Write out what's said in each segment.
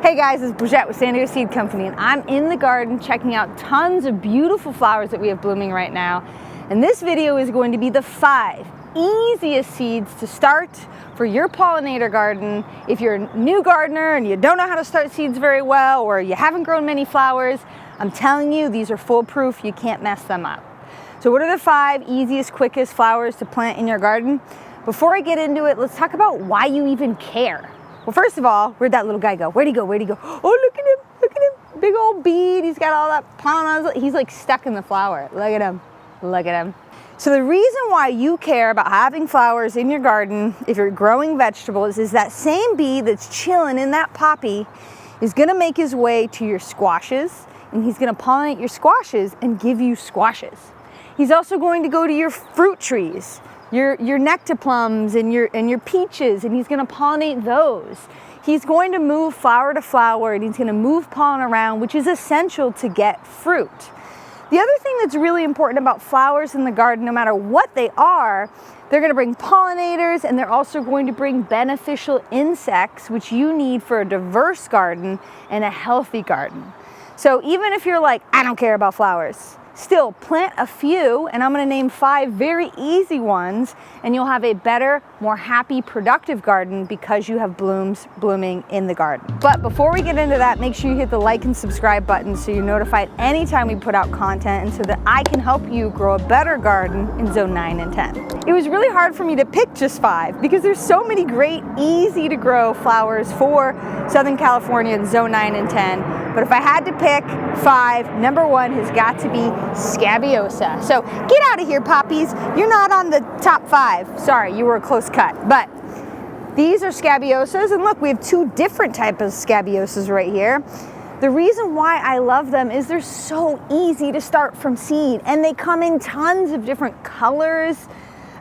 Hey guys, it's Bridget with San Diego Seed Company, and I'm in the garden checking out tons of beautiful flowers that we have blooming right now. And this video is going to be the 5 easiest seeds to start for your pollinator garden. If you're a new gardener and you don't know how to start seeds very well, or you haven't grown many flowers, I'm telling you, these are foolproof. You can't mess them up. So what are the 5 easiest, quickest flowers to plant in your garden? Before I get into it, let's talk about why you even care. Well, first of all, where'd that little guy go? Where'd he go? Where'd he go? Oh, look at him, look at him. Big old bead. He's got all that pollen on his, he's like stuck in the flower. Look at him, look at him. So the reason why you care about having flowers in your garden, if you're growing vegetables, is that same bee that's chilling in that poppy is gonna make his way to your squashes, and he's gonna pollinate your squashes and give you squashes. He's also going to go to your fruit trees, your nectar plums and your peaches, and he's going to pollinate those. He's going to move flower to flower, and he's going to move pollen around, which is essential to get fruit. The other thing that's really important about flowers in the garden, no matter what they are, they're going to bring pollinators, and they're also going to bring beneficial insects, which you need for a diverse garden and a healthy garden. So even if you're like, I don't care about flowers, still plant a few, and I'm going to name 5 very easy ones, and you'll have a better, more happy, productive garden because you have blooms blooming in the garden. But before we get into that, make sure you hit the like and subscribe button so you're notified anytime we put out content, and so that I can help you grow a better garden in zone 9 and 10. It was really hard for me to pick just 5 because there's so many great, easy to grow flowers for Southern California in zone 9 and 10. But if I had to pick 5, number 1 has got to be scabiosa. So get out of here, poppies. You're not on the top 5. Sorry, you were a close cut. But these are scabiosas, and look, we have 2 different types of scabiosas right here. The reason why I love them is they're so easy to start from seed, and they come in tons of different colors,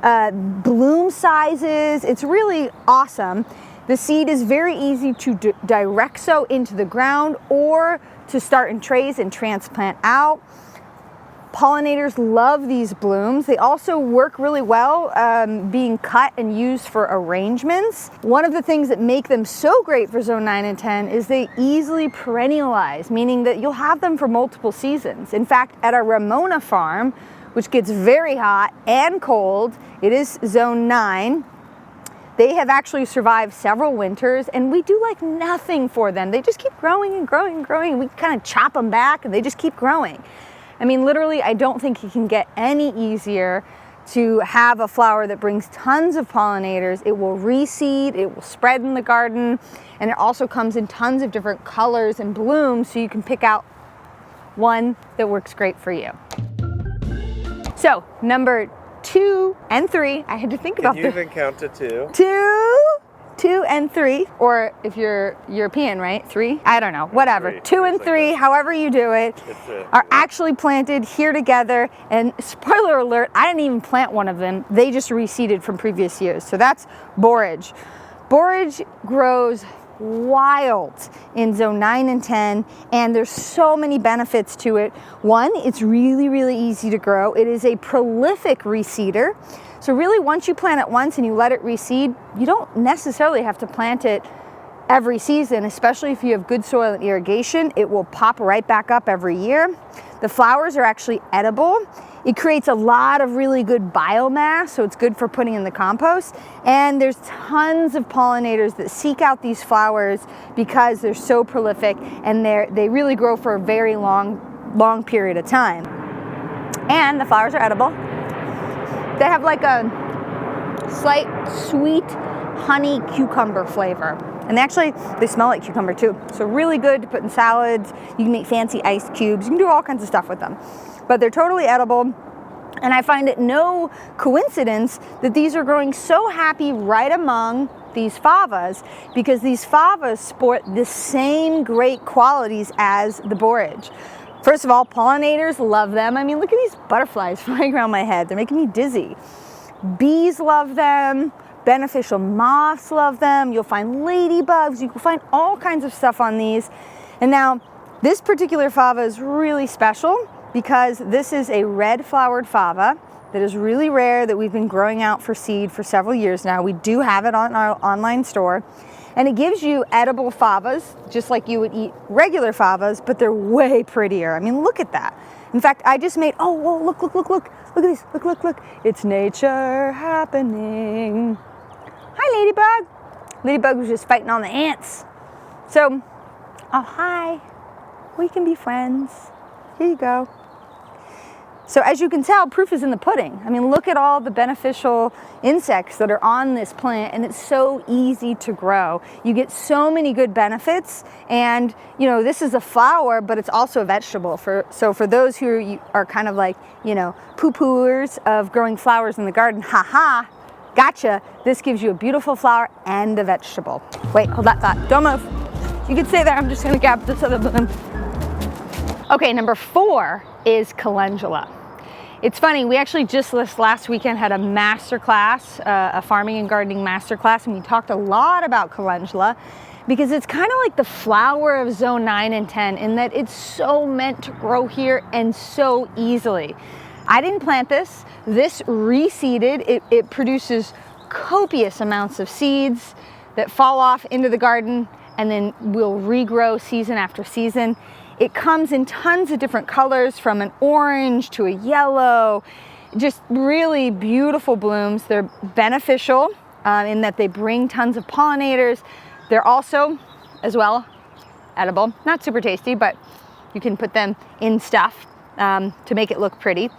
bloom sizes. It's really awesome. The seed is very easy to direct sow into the ground or to start in trays and transplant out. Pollinators love these blooms. They also work really well being cut and used for arrangements. One of the things that make them so great for zone 9 and 10 is they easily perennialize, meaning that you'll have them for multiple seasons. In fact, at our Ramona farm, which gets very hot and cold, it is zone 9, they have actually survived several winters, and we do like nothing for them. They just keep growing and growing and growing. We kind of chop them back and they just keep growing. I mean, literally, I don't think it can get any easier to have a flower that brings tons of pollinators. It will reseed, it will spread in the garden, and it also comes in tons of different colors and blooms, so you can pick out one that works great for you. So, number 2 and 3, I had to think about this. Can you even count to 2? 2 and 3, or if you're European, right? 3? I don't know, whatever. 3. 2 and 3, however you do it, are actually planted here together. And spoiler alert, I didn't even plant one of them. They just reseeded from previous years. So that's borage. Borage grows wild in zone 9 and 10, and there's so many benefits to it. One, it's really, really easy to grow. It is a prolific reseeder. So really, once you plant it once and you let it reseed, you don't necessarily have to plant it every season, especially if you have good soil and irrigation. It will pop right back up every year. The flowers are actually edible. It creates a lot of really good biomass, so it's good for putting in the compost. And there's tons of pollinators that seek out these flowers because they're so prolific, and they really grow for a very long period of time. And the flowers are edible. They have like a slight sweet honey cucumber flavor. And actually, they smell like cucumber too. So really good to put in salads. You can make fancy ice cubes. You can do all kinds of stuff with them. But they're totally edible. And I find it no coincidence that these are growing so happy right among these favas, because these favas sport the same great qualities as the borage. First of all, pollinators love them. I mean, look at these butterflies flying around my head. They're making me dizzy. Bees love them. Beneficial moths love them. You'll find ladybugs. You can find all kinds of stuff on these. And now, this particular fava is really special because this is a red flowered fava that is really rare, that we've been growing out for seed for several years now. We do have it on our online store. And it gives you edible favas, just like you would eat regular favas, but they're way prettier. I mean, look at that. In fact, I just made, oh, whoa, look, look, look, look. Look at this, look, look, look. It's nature happening. Hi, Ladybug. Ladybug was just fighting on the ants. So, oh, hi. We can be friends. Here you go. So as you can tell, proof is in the pudding. I mean, look at all the beneficial insects that are on this plant, and it's so easy to grow. You get so many good benefits, and you know, this is a flower, but it's also a vegetable. So for those who are kind of like, you know, poo-pooers of growing flowers in the garden, haha, gotcha. This gives you a beautiful flower and a vegetable. Wait, hold that thought. Don't move. You can stay there. I'm just gonna grab this other bloom. Okay, number 4 is calendula. It's funny, we actually just this last weekend had a master class, a farming and gardening master class, and we talked a lot about calendula because it's kind of like the flower of zone 9 and 10 in that it's so meant to grow here and so easily. I didn't plant this. This reseeded. It produces copious amounts of seeds that fall off into the garden and then will regrow season after season. It comes in tons of different colors, from an orange to a yellow, just really beautiful blooms. They're beneficial in that they bring tons of pollinators. They're also, as well, edible. Not super tasty, but you can put them in stuff to make it look pretty.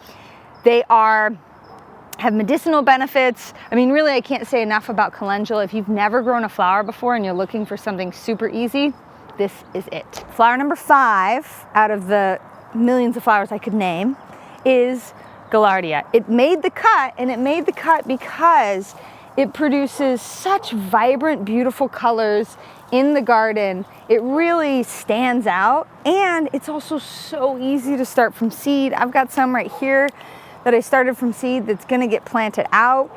They have medicinal benefits. I mean, really, I can't say enough about calendula. If you've never grown a flower before and you're looking for something super easy, this is it. Flower number 5 out of the millions of flowers I could name is Gaillardia. It made the cut, and it made the cut because it produces such vibrant, beautiful colors in the garden. It really stands out, and it's also so easy to start from seed. I've got some right here that I started from seed that's gonna get planted out.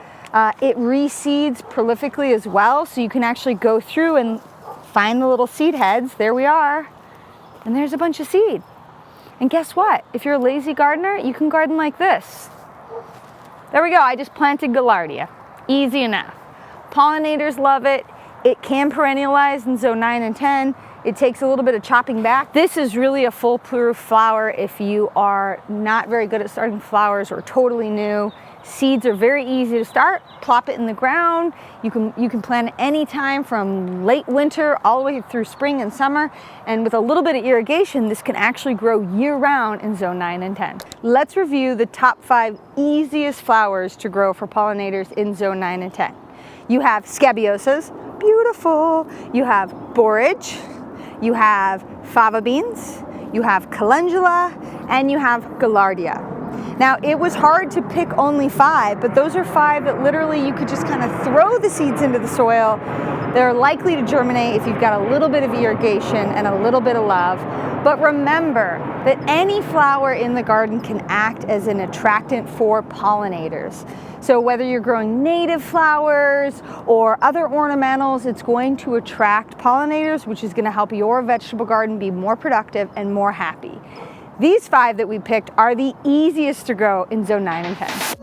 It reseeds prolifically as well, so you can actually go through and find the little seed heads. There we are. And there's a bunch of seed. And guess what? If you're a lazy gardener, you can garden like this. There we go. I just planted Gaillardia. Easy enough. Pollinators love it. It can perennialize in zone 9 and 10. It takes a little bit of chopping back. This is really a foolproof flower if you are not very good at starting flowers or totally new. Seeds are very easy to start. Plop it in the ground. You can plant it anytime from late winter all the way through spring and summer. And with a little bit of irrigation, this can actually grow year-round in zone 9 and 10. Let's review the top 5 easiest flowers to grow for pollinators in zone 9 and 10. You have scabiosas, beautiful. You have borage. You have fava beans. You have calendula, and you have Gaillardia. Now, it was hard to pick only 5, but those are 5 that literally you could just kind of throw the seeds into the soil. They're likely to germinate if you've got a little bit of irrigation and a little bit of love. But remember that any flower in the garden can act as an attractant for pollinators. So whether you're growing native flowers or other ornamentals, it's going to attract pollinators, which is going to help your vegetable garden be more productive and more happy. These 5 that we picked are the easiest to grow in zone 9 and 10.